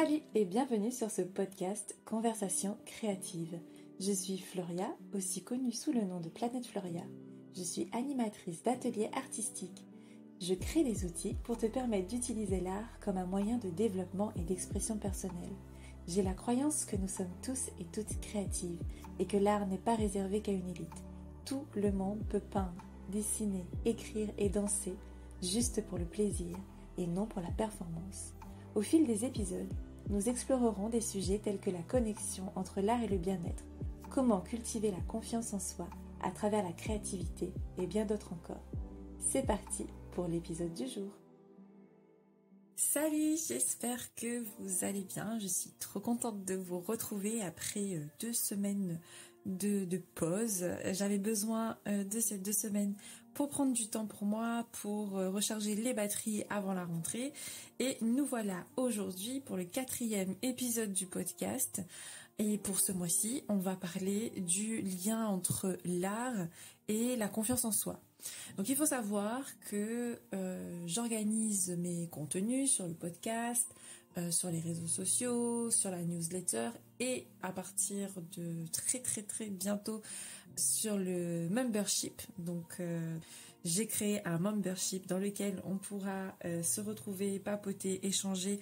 Salut et bienvenue sur ce podcast Conversation créative. Je suis Floria, aussi connue sous le nom de Planète Floria. Je suis animatrice d'ateliers artistiques. Je crée des outils pour te permettre d'utiliser l'art comme un moyen de développement et d'expression personnelle. J'ai la croyance que nous sommes tous et toutes créatives et que l'art n'est pas réservé qu'à une élite. Tout le monde peut peindre, dessiner, écrire et danser juste pour le plaisir et non pour la performance. Au fil des épisodes, nous explorerons des sujets tels que la connexion entre l'art et le bien-être, comment cultiver la confiance en soi à travers la créativité et bien d'autres encore. C'est parti pour l'épisode du jour. Salut, j'espère que vous allez bien. Je suis trop contente de vous retrouver après 2 semaines de pause. J'avais besoin de ces 2 semaines pour prendre du temps pour moi, pour recharger les batteries avant la rentrée. Et nous voilà aujourd'hui pour le 4e épisode du podcast. Et pour ce mois-ci, on va parler du lien entre l'art et la confiance en soi. Donc il faut savoir que j'organise mes contenus sur le podcast, sur les réseaux sociaux, sur la newsletter et à partir de très bientôt sur le membership. Donc j'ai créé un membership dans lequel on pourra se retrouver, papoter, échanger,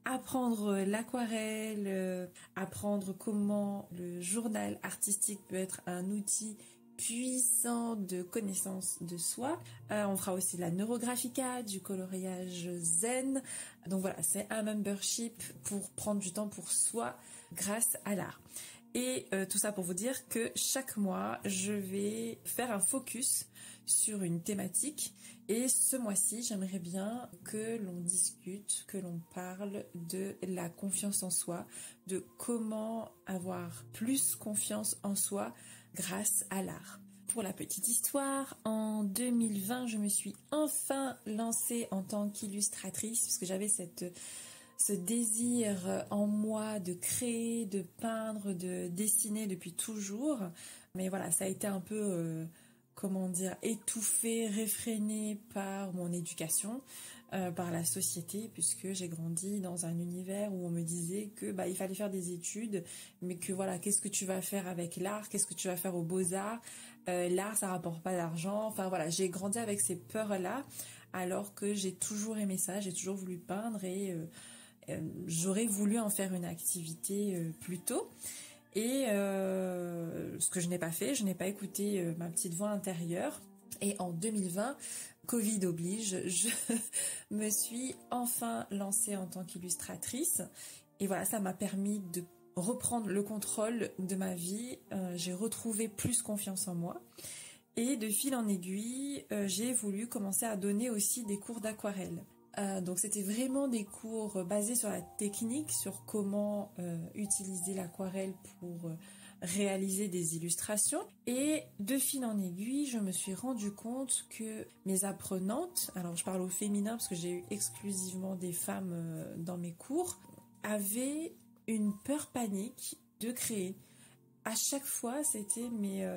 apprendre l'aquarelle, apprendre comment le journal artistique peut être un outil puissant de connaissance de soi. On fera aussi de la neurographica, du coloriage zen. Donc voilà, c'est un membership pour prendre du temps pour soi grâce à l'art. Et tout ça pour vous dire que chaque mois, je vais faire un focus sur une thématique. Et ce mois-ci, j'aimerais bien que l'on discute, que l'on parle de la confiance en soi, de comment avoir plus confiance en soi grâce à l'art. Pour la petite histoire, en 2020, je me suis enfin lancée en tant qu'illustratrice parce que j'avais ce désir en moi de créer, de peindre, de dessiner depuis toujours. Mais voilà, ça a été un peu, étouffé, réfréné par mon éducation, par la société, puisque j'ai grandi dans un univers où on me disait que il fallait faire des études, mais que voilà, qu'est-ce que tu vas faire avec l'art, qu'est-ce que tu vas faire aux beaux-arts, l'art ça rapporte pas d'argent. Enfin voilà, j'ai grandi avec ces peurs-là, alors que j'ai toujours aimé ça, j'ai toujours voulu peindre et j'aurais voulu en faire une activité plus tôt. Et ce que je n'ai pas fait, je n'ai pas écouté ma petite voix intérieure. Et en 2020, Covid oblige, je me suis enfin lancée en tant qu'illustratrice. Et voilà, ça m'a permis de reprendre le contrôle de ma vie. J'ai retrouvé plus confiance en moi. Et de fil en aiguille, j'ai voulu commencer à donner aussi des cours d'aquarelle. Donc c'était vraiment des cours basés sur la technique, sur comment utiliser l'aquarelle pour réaliser des illustrations. Et de fil en aiguille, je me suis rendu compte que mes apprenantes, alors je parle au féminin parce que j'ai eu exclusivement des femmes dans mes cours, avaient une peur panique de créer. À chaque fois, c'était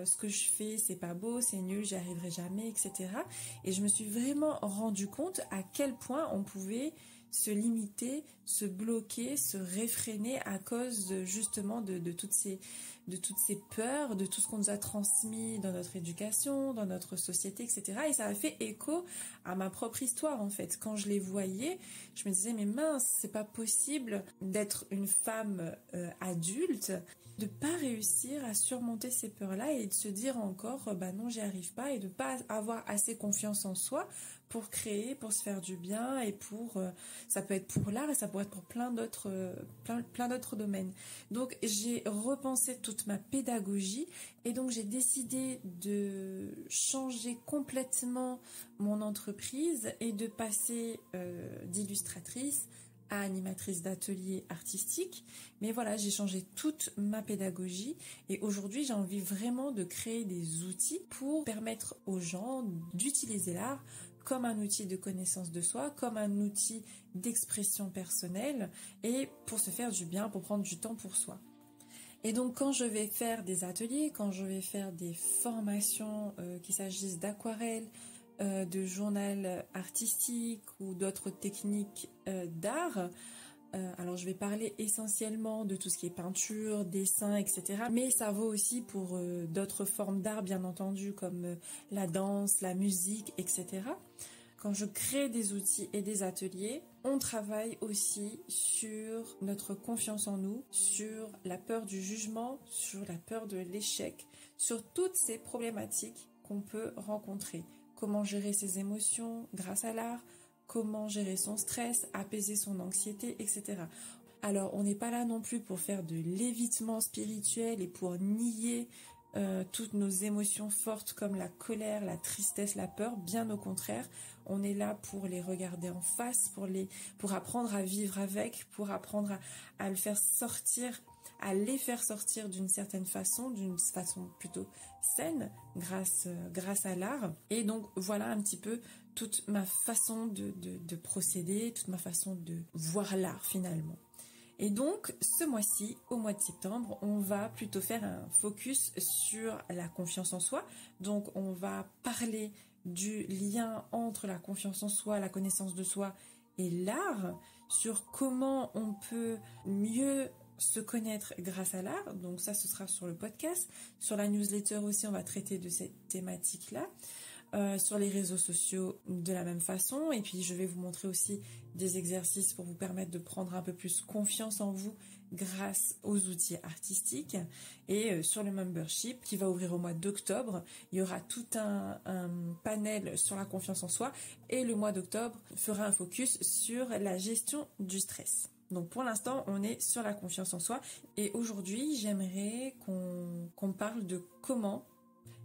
ce que je fais, c'est pas beau, c'est nul, j'y arriverai jamais, etc. Et je me suis vraiment rendu compte à quel point on pouvait se limiter, se bloquer, se réfréner à cause justement de toutes ces peurs, de tout ce qu'on nous a transmis dans notre éducation, dans notre société, etc. Et ça a fait écho à ma propre histoire en fait. Quand je les voyais, je me disais mais mince, c'est pas possible d'être une femme adulte, de pas réussir à surmonter ces peurs-là et de se dire encore non, j'y arrive pas, et de pas avoir assez confiance en soi pour créer, pour se faire du bien, et pour ça peut être pour l'art et ça pourrait être pour plein d'autres domaines. Donc j'ai repensé toute ma pédagogie et donc j'ai décidé de changer complètement mon entreprise et de passer d'illustratrice à animatrice d'ateliers artistiques. Mais voilà, j'ai changé toute ma pédagogie et aujourd'hui j'ai envie vraiment de créer des outils pour permettre aux gens d'utiliser l'art comme un outil de connaissance de soi, comme un outil d'expression personnelle et pour se faire du bien, pour prendre du temps pour soi. Et donc quand je vais faire des ateliers, quand je vais faire des formations, qu'il s'agisse d'aquarelle, de journal artistique ou d'autres techniques d'art, Alors je vais parler essentiellement de tout ce qui est peinture, dessin, etc. Mais ça vaut aussi pour d'autres formes d'art, bien entendu, comme la danse, la musique, etc. Quand je crée des outils et des ateliers, on travaille aussi sur notre confiance en nous, sur la peur du jugement, sur la peur de l'échec, sur toutes ces problématiques qu'on peut rencontrer. Comment gérer ses émotions grâce à l'art, comment gérer son stress, apaiser son anxiété, etc. Alors, on n'est pas là non plus pour faire de l'évitement spirituel et pour nier toutes nos émotions fortes comme la colère, la tristesse, la peur. Bien au contraire, on est là pour les regarder en face, pour apprendre à vivre avec, pour apprendre à le faire sortir, à les faire sortir d'une certaine façon, d'une façon plutôt saine, grâce à l'art. Et donc voilà un petit peu toute ma façon de procéder, toute ma façon de voir l'art finalement. Et donc, ce mois-ci, au mois de septembre, on va plutôt faire un focus sur la confiance en soi. Donc, on va parler du lien entre la confiance en soi, la connaissance de soi et l'art, sur comment on peut mieux se connaître grâce à l'art. Donc ça, ce sera sur le podcast. Sur la newsletter aussi, on va traiter de cette thématique-là. Sur les réseaux sociaux de la même façon, et puis je vais vous montrer aussi des exercices pour vous permettre de prendre un peu plus confiance en vous grâce aux outils artistiques. Et sur le membership qui va ouvrir au mois d'octobre, il y aura tout un panel sur la confiance en soi, et le mois d'octobre fera un focus sur la gestion du stress. Donc pour l'instant, on est sur la confiance en soi, et aujourd'hui j'aimerais qu'on parle de comment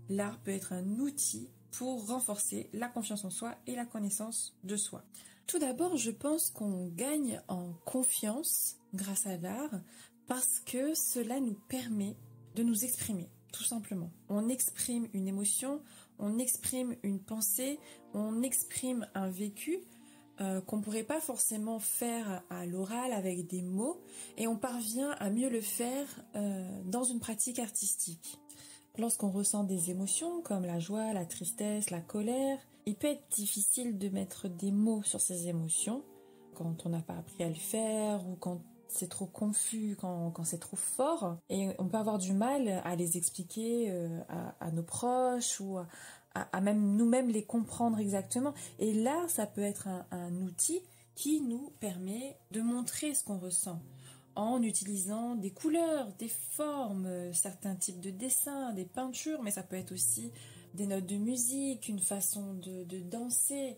l'art peut être un outil pour renforcer la confiance en soi et la connaissance de soi. Tout d'abord, je pense qu'on gagne en confiance grâce à l'art parce que cela nous permet de nous exprimer, tout simplement. On exprime une émotion, on exprime une pensée, on exprime un vécu qu'on ne pourrait pas forcément faire à l'oral avec des mots, et on parvient à mieux le faire dans une pratique artistique. Lorsqu'on ressent des émotions comme la joie, la tristesse, la colère, il peut être difficile de mettre des mots sur ces émotions quand on n'a pas appris à le faire, ou quand c'est trop confus, quand c'est trop fort. Et on peut avoir du mal à les expliquer à nos proches, ou à même nous-mêmes les comprendre exactement. Et là, ça peut être un outil qui nous permet de montrer ce qu'on ressent, en utilisant des couleurs, des formes, certains types de dessins, des peintures, mais ça peut être aussi des notes de musique, une façon de danser.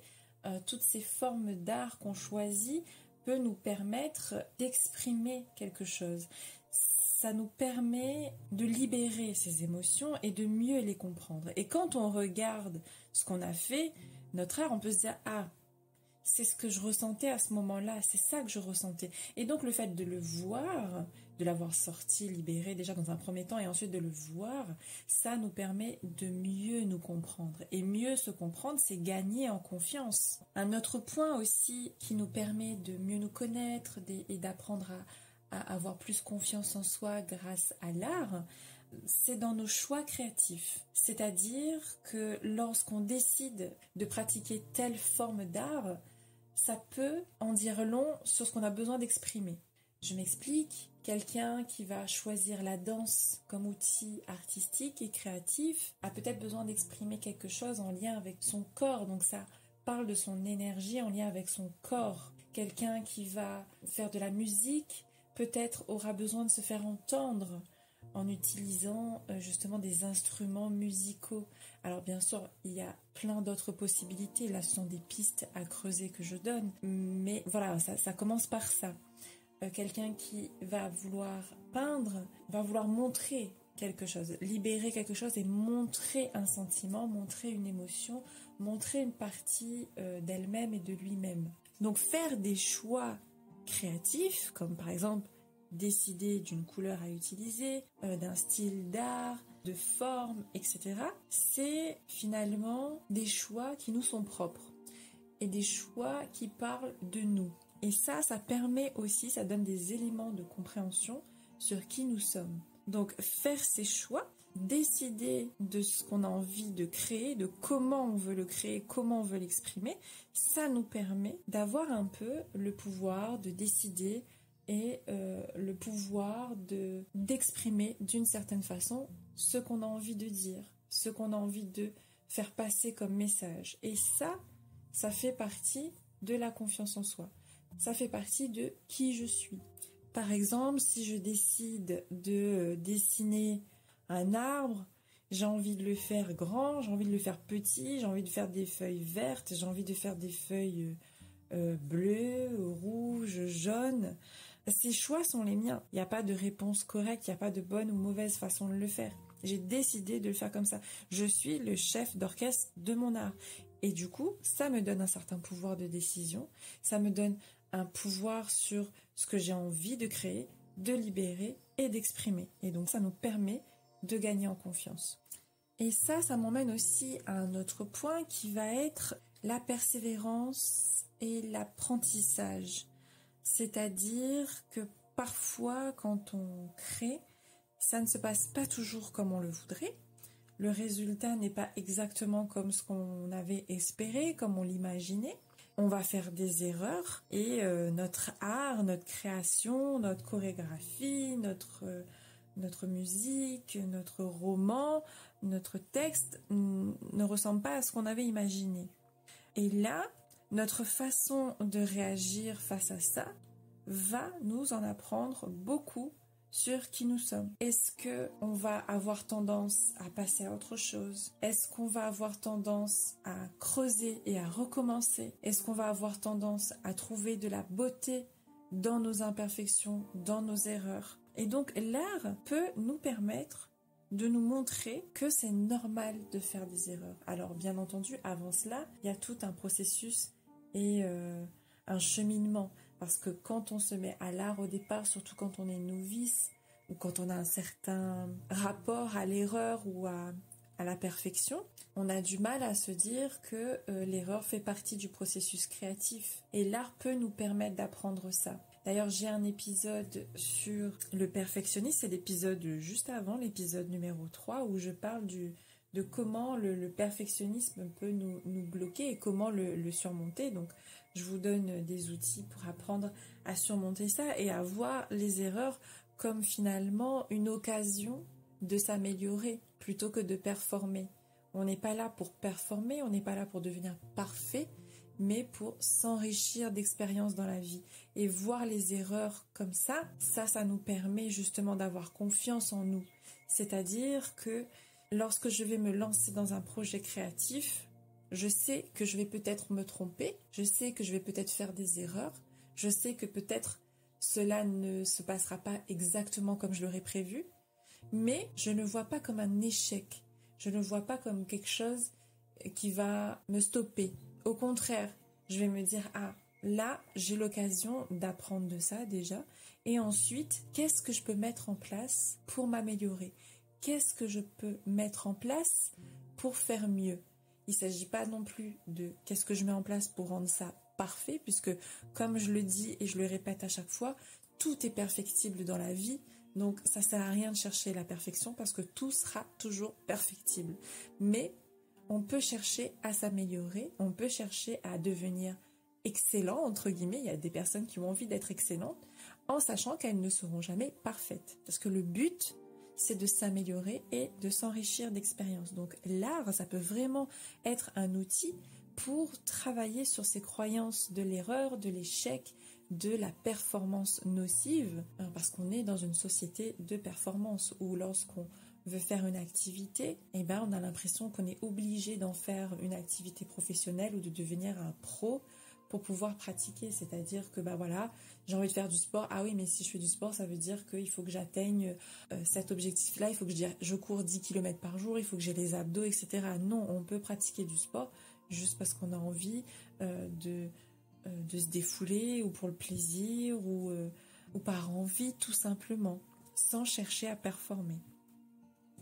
Toutes ces formes d'art qu'on choisit peut nous permettre d'exprimer quelque chose. Ça nous permet de libérer ces émotions et de mieux les comprendre. Et quand on regarde ce qu'on a fait, notre art, on peut se dire « Ah, c'est ce que je ressentais à ce moment-là, c'est ça que je ressentais. » Et donc le fait de le voir, de l'avoir sorti, libéré déjà dans un premier temps, et ensuite de le voir, ça nous permet de mieux nous comprendre. Et mieux se comprendre, c'est gagner en confiance. Un autre point aussi qui nous permet de mieux nous connaître et d'apprendre à avoir plus confiance en soi grâce à l'art, c'est dans nos choix créatifs. C'est-à-dire que lorsqu'on décide de pratiquer telle forme d'art, ça peut en dire long sur ce qu'on a besoin d'exprimer. Je m'explique. Quelqu'un qui va choisir la danse comme outil artistique et créatif a peut-être besoin d'exprimer quelque chose en lien avec son corps. Donc ça parle de son énergie en lien avec son corps. Quelqu'un qui va faire de la musique peut-être aura besoin de se faire entendre en utilisant justement des instruments musicaux. Alors bien sûr, il y a plein d'autres possibilités. Là, ce sont des pistes à creuser que je donne. Mais voilà, ça commence par ça. Quelqu'un qui va vouloir peindre, va vouloir montrer quelque chose, libérer quelque chose et montrer un sentiment, montrer une émotion, montrer une partie d'elle-même et de lui-même. Donc faire des choix créatifs, comme par exemple décider d'une couleur à utiliser, d'un style d'art, de forme, etc. C'est finalement des choix qui nous sont propres et des choix qui parlent de nous. Et ça permet aussi, ça donne des éléments de compréhension sur qui nous sommes. Donc faire ces choix, décider de ce qu'on a envie de créer, de comment on veut le créer, comment on veut l'exprimer, ça nous permet d'avoir un peu le pouvoir de décider et le pouvoir d'exprimer d'une certaine façon ce qu'on a envie de dire, ce qu'on a envie de faire passer comme message. Et ça fait partie de la confiance en soi. Ça fait partie de qui je suis. Par exemple, si je décide de dessiner un arbre, j'ai envie de le faire grand, j'ai envie de le faire petit, j'ai envie de faire des feuilles vertes, j'ai envie de faire des feuilles bleues, rouges, jaunes. Ces choix sont les miens. Il n'y a pas de réponse correcte, il n'y a pas de bonne ou mauvaise façon de le faire. J'ai décidé de le faire comme ça. Je suis le chef d'orchestre de mon art. Et du coup, ça me donne un certain pouvoir de décision, ça me donne un pouvoir sur ce que j'ai envie de créer, de libérer et d'exprimer. Et donc ça nous permet de gagner en confiance. Et ça m'emmène aussi à un autre point qui va être la persévérance et l'apprentissage. C'est-à-dire que parfois, quand on crée, ça ne se passe pas toujours comme on le voudrait. Le résultat n'est pas exactement comme ce qu'on avait espéré, comme on l'imaginait. On va faire des erreurs et notre art, notre création, notre chorégraphie, notre musique, notre roman, notre texte ne ressemble pas à ce qu'on avait imaginé. Et là, notre façon de réagir face à ça va nous en apprendre beaucoup sur qui nous sommes. Est-ce qu'on va avoir tendance à passer à autre chose? Est-ce qu'on va avoir tendance à creuser et à recommencer? Est-ce qu'on va avoir tendance à trouver de la beauté dans nos imperfections, dans nos erreurs? Et donc l'art peut nous permettre de nous montrer que c'est normal de faire des erreurs. Alors bien entendu, avant cela, il y a tout un processus et un cheminement. Parce que quand on se met à l'art au départ, surtout quand on est novice, ou quand on a un certain rapport à l'erreur ou à la perfection, on a du mal à se dire que l'erreur fait partie du processus créatif. Et l'art peut nous permettre d'apprendre ça. D'ailleurs, j'ai un épisode sur le perfectionnisme, c'est l'épisode juste avant, l'épisode numéro 3, où je parle de comment le perfectionnisme peut nous bloquer et comment le surmonter. Donc, je vous donne des outils pour apprendre à surmonter ça et à voir les erreurs comme finalement une occasion de s'améliorer plutôt que de performer. On n'est pas là pour performer, on n'est pas là pour devenir parfait, mais pour s'enrichir d'expériences dans la vie. Et voir les erreurs comme ça nous permet justement d'avoir confiance en nous. C'est-à-dire que lorsque je vais me lancer dans un projet créatif, je sais que je vais peut-être me tromper, je sais que je vais peut-être faire des erreurs, je sais que peut-être cela ne se passera pas exactement comme je l'aurais prévu, mais je ne vois pas comme un échec, je ne vois pas comme quelque chose qui va me stopper. Au contraire, je vais me dire, ah, là, j'ai l'occasion d'apprendre de ça déjà, et ensuite, qu'est-ce que je peux mettre en place pour m'améliorer? Qu'est-ce que je peux mettre en place pour faire mieux? Il ne s'agit pas non plus de qu'est-ce que je mets en place pour rendre ça parfait, puisque comme je le dis et je le répète à chaque fois, tout est perfectible dans la vie, donc ça ne sert à rien de chercher la perfection parce que tout sera toujours perfectible. Mais on peut chercher à s'améliorer, on peut chercher à devenir excellent, entre guillemets. Il y a des personnes qui ont envie d'être excellentes en sachant qu'elles ne seront jamais parfaites. Parce que le but, c'est de s'améliorer et de s'enrichir d'expériences. Donc l'art, ça peut vraiment être un outil pour travailler sur ces croyances de l'erreur, de l'échec, de la performance nocive, parce qu'on est dans une société de performance où lorsqu'on veut faire une activité, eh ben on a l'impression qu'on est obligé d'en faire une activité professionnelle ou de devenir un pro pour pouvoir pratiquer. C'est-à-dire que voilà, j'ai envie de faire du sport. Ah oui, mais si je fais du sport, ça veut dire qu'il faut que j'atteigne cet objectif-là. Il faut que je cours 10 km par jour, il faut que j'ai les abdos, etc. Non, on peut pratiquer du sport juste parce qu'on a envie de se défouler ou pour le plaisir ou par envie tout simplement, sans chercher à performer.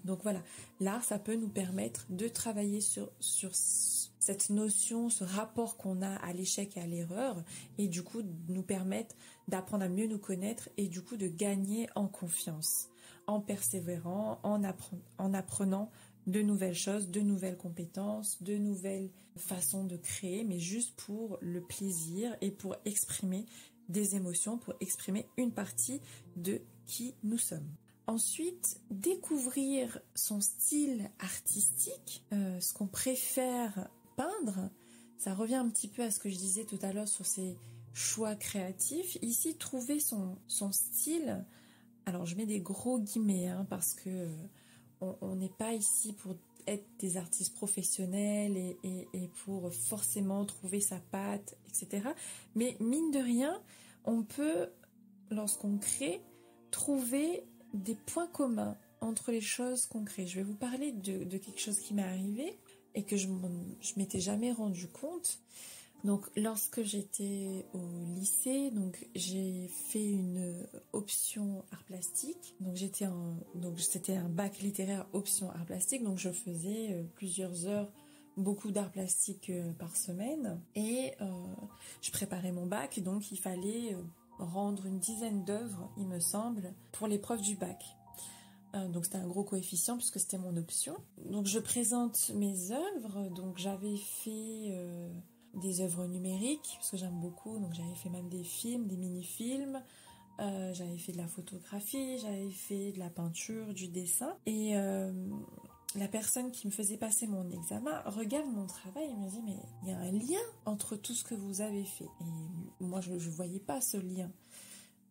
Donc voilà, l'art, ça peut nous permettre de travailler sur cette notion, ce rapport qu'on a à l'échec et à l'erreur, et du coup nous permettre d'apprendre à mieux nous connaître et du coup de gagner en confiance, en persévérant, en apprenant de nouvelles choses, de nouvelles compétences, de nouvelles façons de créer, mais juste pour le plaisir et pour exprimer des émotions, pour exprimer une partie de qui nous sommes. Ensuite, découvrir son style artistique, ce qu'on préfère peindre, ça revient un petit peu à ce que je disais tout à l'heure sur ces choix créatifs. Ici, trouver son style, alors je mets des gros guillemets, hein, parce que on n'est pas ici pour être des artistes professionnels et pour forcément trouver sa patte, etc. Mais mine de rien, on peut, lorsqu'on crée, trouver des points communs entre les choses qu'on crée. Je vais vous parler de quelque chose qui m'est arrivé et que je m'étais jamais rendu compte. Donc lorsque j'étais au lycée, donc j'ai fait une option art plastique. Donc c'était un bac littéraire option art plastique. Donc je faisais plusieurs heures, beaucoup d'art plastique par semaine, et je préparais mon bac. Donc il fallait rendre une dizaine d'œuvres, il me semble, pour l'épreuve du bac. Donc c'était un gros coefficient puisque c'était mon option. Donc je présente mes œuvres. Donc j'avais fait des œuvres numériques parce que j'aime beaucoup. Donc j'avais fait même des films, des mini-films. J'avais fait de la photographie, j'avais fait de la peinture, du dessin. Et la personne qui me faisait passer mon examen regarde mon travail et me dit, mais il y a un lien entre tout ce que vous avez fait. Et moi je voyais pas ce lien,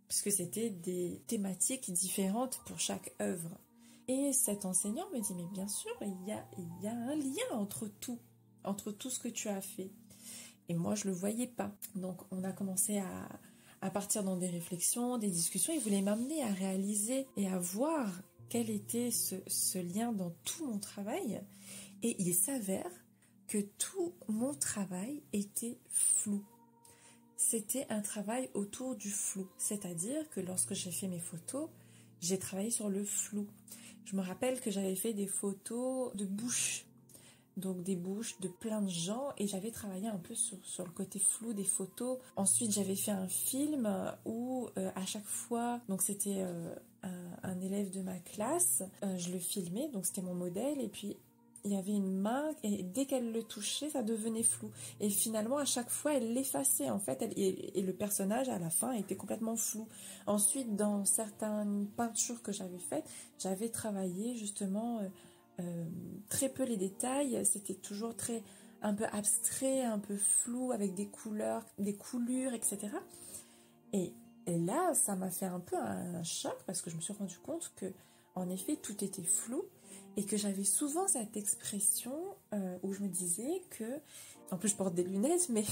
parce que c'était des thématiques différentes pour chaque œuvre. Et cet enseignant me dit, mais bien sûr, il y a un lien entre tout ce que tu as fait. Et moi, je le voyais pas. Donc, on a commencé à partir dans des réflexions, des discussions. Il voulait m'amener à réaliser et à voir quel était ce lien dans tout mon travail. Et il s'avère que tout mon travail était flou. C'était un travail autour du flou. C'est-à-dire que lorsque j'ai fait mes photos, j'ai travaillé sur le flou. Je me rappelle que j'avais fait des photos de bouches. Donc des bouches de plein de gens, et j'avais travaillé un peu sur le côté flou des photos. Ensuite, j'avais fait un film où à chaque fois, donc c'était un élève de ma classe, je le filmais, donc c'était mon modèle, et puis il y avait une main, et dès qu'elle le touchait, ça devenait flou. Et finalement, à chaque fois, elle l'effaçait, en fait, et le personnage, à la fin, était complètement flou. Ensuite, dans certaines peintures que j'avais faites, j'avais travaillé justement très peu les détails. C'était toujours un peu abstrait, un peu flou, avec des couleurs, des coulures, etc. Et là, ça m'a fait un peu un choc, parce que je me suis rendu compte que, en effet, tout était flou, et que j'avais souvent cette expression où je me disais que, en plus je porte des lunettes, mais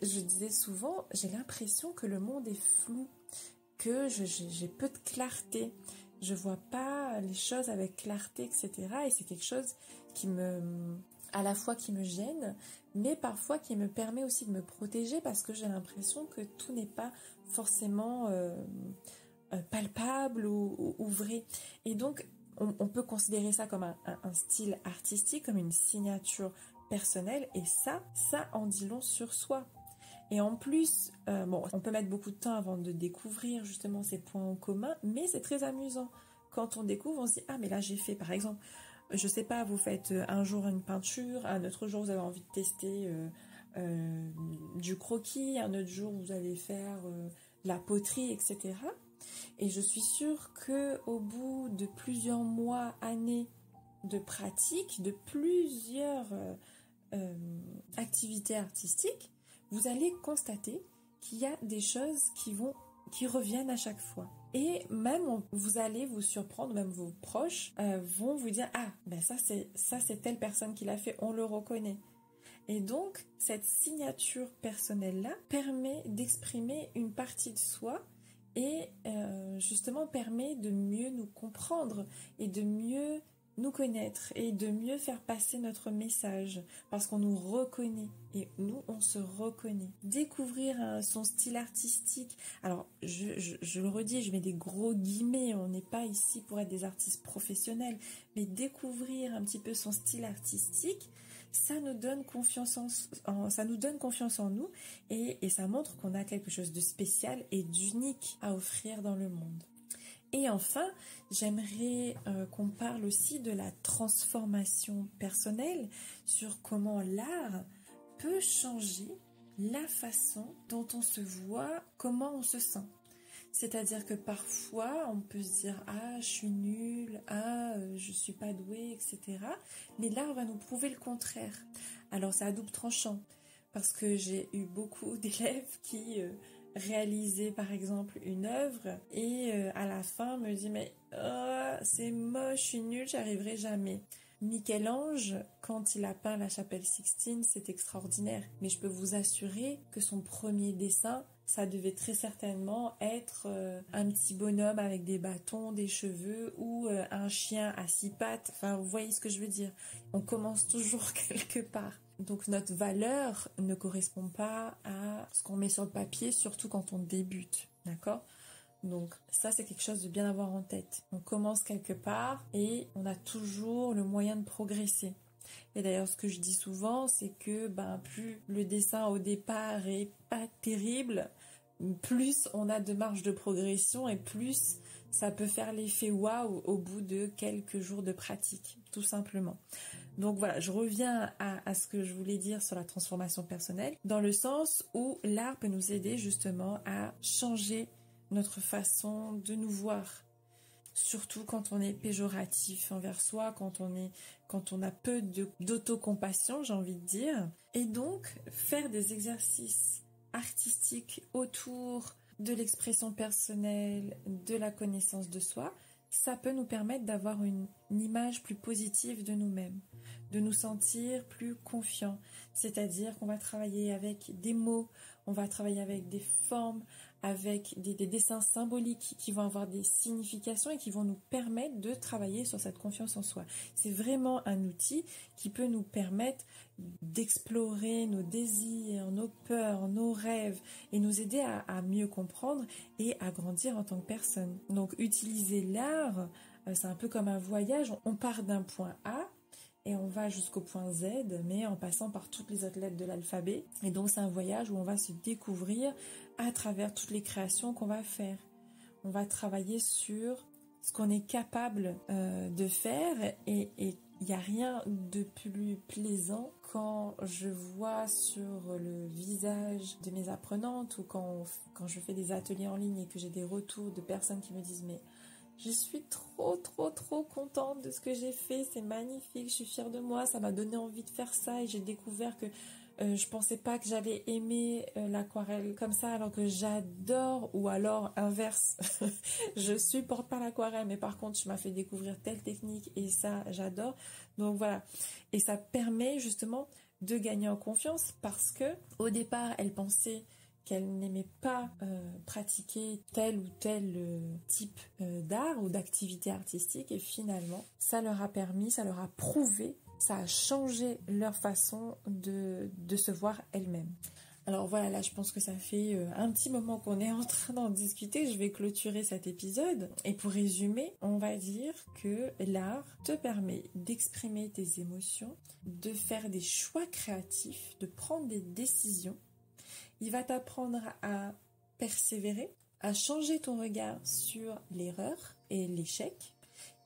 je disais souvent, j'ai l'impression que le monde est flou, que j'ai peu de clarté, je vois pas les choses avec clarté, etc. Et c'est quelque chose à la fois qui me gêne, mais parfois qui me permet aussi de me protéger, parce que j'ai l'impression que tout n'est pas forcément palpable ou vrai. Et donc, on peut considérer ça comme un style artistique, comme une signature personnelle, et ça en dit long sur soi. Et en plus, on peut mettre beaucoup de temps avant de découvrir justement ces points en commun, mais c'est très amusant. Quand on découvre, on se dit, ah mais là j'ai fait, par exemple, je sais pas, vous faites un jour une peinture, un autre jour vous avez envie de tester du croquis, un autre jour vous allez faire la poterie, etc. Et je suis sûre qu'au bout de plusieurs mois, années de pratique, de plusieurs activités artistiques, vous allez constater qu'il y a des choses qui reviennent à chaque fois. Et même vous allez vous surprendre, même vos proches vont vous dire, ah ben ça c'est telle personne qui l'a fait, on le reconnaît. Et donc cette signature personnelle là permet d'exprimer une partie de soi, et justement permet de mieux nous comprendre et de mieux nous connaître et de mieux faire passer notre message, parce qu'on nous reconnaît, et nous on se reconnaît. Découvrir son style artistique, alors je le redis, je mets des gros guillemets, on n'est pas ici pour être des artistes professionnels, mais découvrir un petit peu son style artistique, ça nous donne confiance en nous, et ça montre qu'on a quelque chose de spécial et d'unique à offrir dans le monde. Et enfin, j'aimerais qu'on parle aussi de la transformation personnelle, sur comment l'art peut changer la façon dont on se voit, comment on se sent. C'est-à-dire que parfois, on peut se dire « Ah, je suis nulle, ah, je suis pas douée, etc. » Mais l'art va nous prouver le contraire. Alors, c'est à double tranchant, parce que j'ai eu beaucoup d'élèves qui réalisaient, par exemple, une œuvre et à la fin me disent « Mais c'est moche, je suis nulle, j'y arriverai jamais. » Michel-Ange, quand il a peint la chapelle Sixtine, c'est extraordinaire. Mais je peux vous assurer que son premier dessin, ça devait très certainement être un petit bonhomme avec des bâtons, des cheveux ou un chien à 6 pattes. Enfin, vous voyez ce que je veux dire. On commence toujours quelque part. Donc notre valeur ne correspond pas à ce qu'on met sur le papier, surtout quand on débute. D'accord ? Donc ça, c'est quelque chose de bien avoir en tête. On commence quelque part et on a toujours le moyen de progresser. Et d'ailleurs, ce que je dis souvent, c'est que plus le dessin au départ est pas terrible, plus on a de marge de progression et plus ça peut faire l'effet waouh au bout de quelques jours de pratique, tout simplement. Donc voilà, je reviens à ce que je voulais dire sur la transformation personnelle, dans le sens où l'art peut nous aider justement à changer notre façon de nous voir. Surtout quand on est péjoratif envers soi, quand on a peu d'autocompassion, j'ai envie de dire. Et donc, faire des exercices artistiques autour de l'expression personnelle, de la connaissance de soi, ça peut nous permettre d'avoir une image plus positive de nous-mêmes, de nous sentir plus confiants. C'est-à-dire qu'on va travailler avec des mots, on va travailler avec des formes, avec des dessins symboliques qui vont avoir des significations et qui vont nous permettre de travailler sur cette confiance en soi. C'est vraiment un outil qui peut nous permettre d'explorer nos désirs, nos peurs, nos rêves et nous aider à mieux comprendre et à grandir en tant que personne. Donc utiliser l'art, c'est un peu comme un voyage. On part d'un point A et on va jusqu'au point Z, mais en passant par toutes les autres lettres de l'alphabet. Et donc c'est un voyage où on va se découvrir à travers toutes les créations qu'on va faire. On va travailler sur ce qu'on est capable de faire et il n'y a rien de plus plaisant quand je vois sur le visage de mes apprenantes ou quand je fais des ateliers en ligne et que j'ai des retours de personnes qui me disent « mais je suis trop contente de ce que j'ai fait, c'est magnifique, je suis fière de moi, ça m'a donné envie de faire ça et j'ai découvert que je pensais pas que j'allais aimer l'aquarelle comme ça alors que j'adore, ou alors inverse, je supporte pas l'aquarelle mais par contre tu m'as fait découvrir telle technique et ça j'adore. » Donc voilà, et ça permet justement de gagner en confiance parce que au départ elle pensait qu'elle n'aimait pas pratiquer tel ou tel type d'art ou d'activité artistique et finalement ça leur a permis, ça leur a prouvé, ça a changé leur façon de se voir elles-mêmes. Alors voilà, là je pense que ça fait un petit moment qu'on est en train d'en discuter, je vais clôturer cet épisode. Et pour résumer, on va dire que l'art te permet d'exprimer tes émotions, de faire des choix créatifs, de prendre des décisions. Il va t'apprendre à persévérer, à changer ton regard sur l'erreur et l'échec.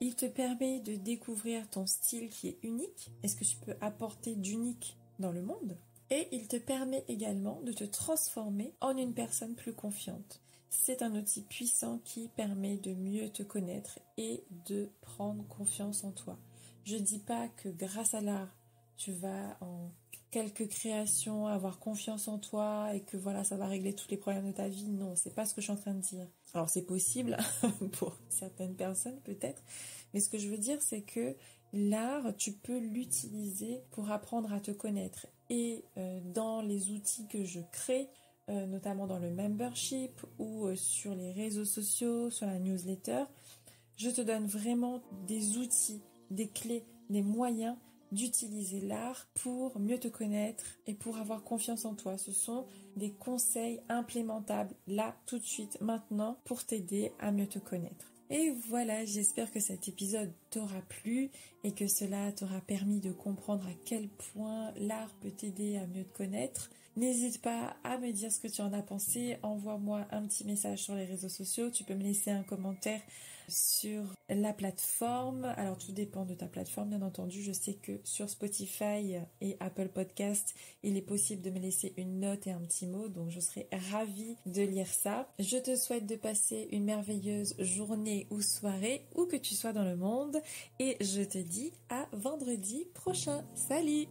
Il te permet de découvrir ton style qui est unique. Est-ce que tu peux apporter d'unique dans le monde ? Et il te permet également de te transformer en une personne plus confiante. C'est un outil puissant qui permet de mieux te connaître et de prendre confiance en toi. Je ne dis pas que grâce à l'art, tu vas en quelques créations avoir confiance en toi et que voilà, ça va régler tous les problèmes de ta vie. Non, c'est pas ce que je suis en train de dire. Alors c'est possible pour certaines personnes peut-être, mais ce que je veux dire c'est que l'art, tu peux l'utiliser pour apprendre à te connaître. Et dans les outils que je crée, notamment dans le membership ou sur les réseaux sociaux, sur la newsletter, je te donne vraiment des outils, des clés, des moyens d'utiliser l'art pour mieux te connaître et pour avoir confiance en toi. Ce sont des conseils implémentables là, tout de suite, maintenant, pour t'aider à mieux te connaître. Et voilà, j'espère que cet épisode t'aura plu et que cela t'aura permis de comprendre à quel point l'art peut t'aider à mieux te connaître N'hésite pas à me dire ce que tu en as pensé. Envoie-moi un petit message sur les réseaux sociaux. Tu peux me laisser un commentaire sur la plateforme. Alors tout dépend de ta plateforme, bien entendu. Je sais que sur Spotify et Apple Podcast, il est possible de me laisser une note et un petit mot. Donc je serai ravie de lire ça. Je te souhaite de passer une merveilleuse journée ou soirée, où que tu sois dans le monde. Et je te dis à vendredi prochain. Salut!